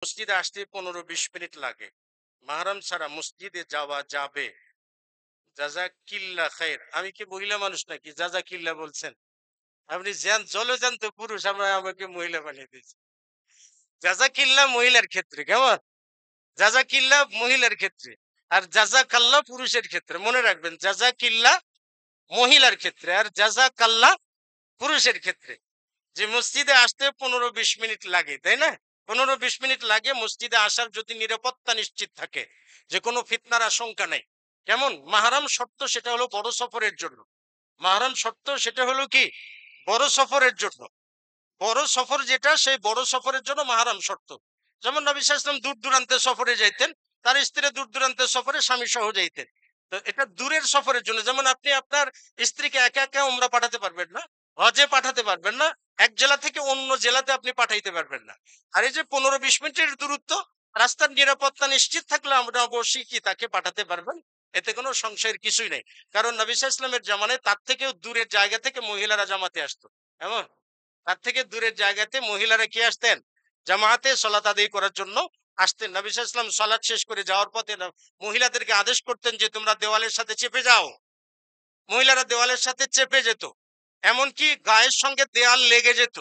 মসজিদে আসতে 15-20 মিনিট লাগে, মাহরাম ছাড়া মসজিদে যাওয়া যাবে? জাযাকিল্লাহ খাইর। আমি কি মহিলা মানুষ নাকি জাযাকিল্লাহ বলছেন? আপনি জলজান্ত পুরুষ, আমরা আমাকে মহিলা বানিয়ে দিয়েছেন। জাযাকিল্লাহ মহিলার ক্ষেত্রে, কেমন? জাযাকিল্লাহ মহিলার ক্ষেত্রে, আর জাযাকাল্লাহ পুরুষের ক্ষেত্রে। মনে রাখবেন, জাযাকিল্লাহ মহিলার ক্ষেত্রে আর জাযাকাল্লাহ পুরুষের ক্ষেত্রে। যে মসজিদে আসতে 15-20 মিনিট লাগে, তাই না? 15-20 মিনিট লাগে মসজিদে আসার, যদি নিরাপত্তা নিশ্চিত থাকে, যে কোনো ফিতনার আশঙ্কা নেই। কেমন? মাহরাম শর্ত সেটা হলো বড় সফরের জন্য। মাহরাম শর্ত সেটা হলো কি? বড় সফরের জন্য। বড় সফর যেটা, সেই বড় সফরের জন্য মাহরাম শর্ত। যেমন নবী সাল্লাল্লাহু আলাইহি ওয়াসাল্লাম দূর দূরান্তের সফরে যাইতেন, তার স্ত্রী দূর দূরান্তের সফরে স্বামী সহ যাইতেন। তো এটা দূরের সফরের জন্য। যেমন আপনি আপনার স্ত্রীকে একা একা উমরা পাঠাতে পারবেন না, হজে পাঠাতে পারবেন না, এক জেলা থেকে অন্য জেলাতে আপনি পাঠাইতে পারবেন না। আর এই যে 15-20 মিনিটের দূরত্ব, রাস্তার নিরাপত্তা নিশ্চিত থাকলে আমরা অবশ্যই কি তাকে পাঠাতে পারবেন, এতে কোনো সংশয়ের কিছুই নেই। কারণ নবী সাল্লাল্লাহু আলাইহি ওয়াসাল্লামের জামানায় তার থেকেও দূরের জায়গা থেকে মহিলারা জামাতে আসতো। এমন তার থেকে দূরের জায়গাতে মহিলারা কি আসতেন? জামাতে সালাত আদায় করার জন্য আসতেন। নবী সাল্লাল্লাহু আলাইহি ওয়াসাল্লাম সালাত শেষ করে যাওয়ার পথে মহিলাদেরকে আদেশ করতেন যে তোমরা দেওয়ালের সাথে চেপে যাও। মহিলারা দেওয়ালের সাথে চেপে যেত, এমনকি গায়ের সঙ্গে দেয়াল লেগে যেত।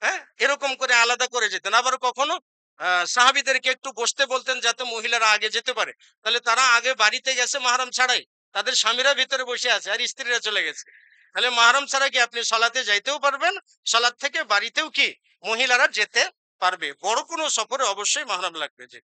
হ্যাঁ, এরকম করে আলাদা করে যেতেন। আবার কখনো সাহাবীদেরকে একটু বসতে বলতেন যাতে মহিলারা আগে যেতে পারে। তাহলে তারা আগে বাড়িতে গেছে মাহরাম ছাড়াই, তাদের স্বামীরা ভিতরে বসে আছে আর স্ত্রীরা চলে গেছে। তাহলে মাহরাম ছাড়া কি আপনি সলাতে যাইতেও পারবেন, সলাত থেকে বাড়িতেও কি মহিলারা যেতে পারবে। বড় কোনো সফরে অবশ্যই মাহরাম লাগবে। যে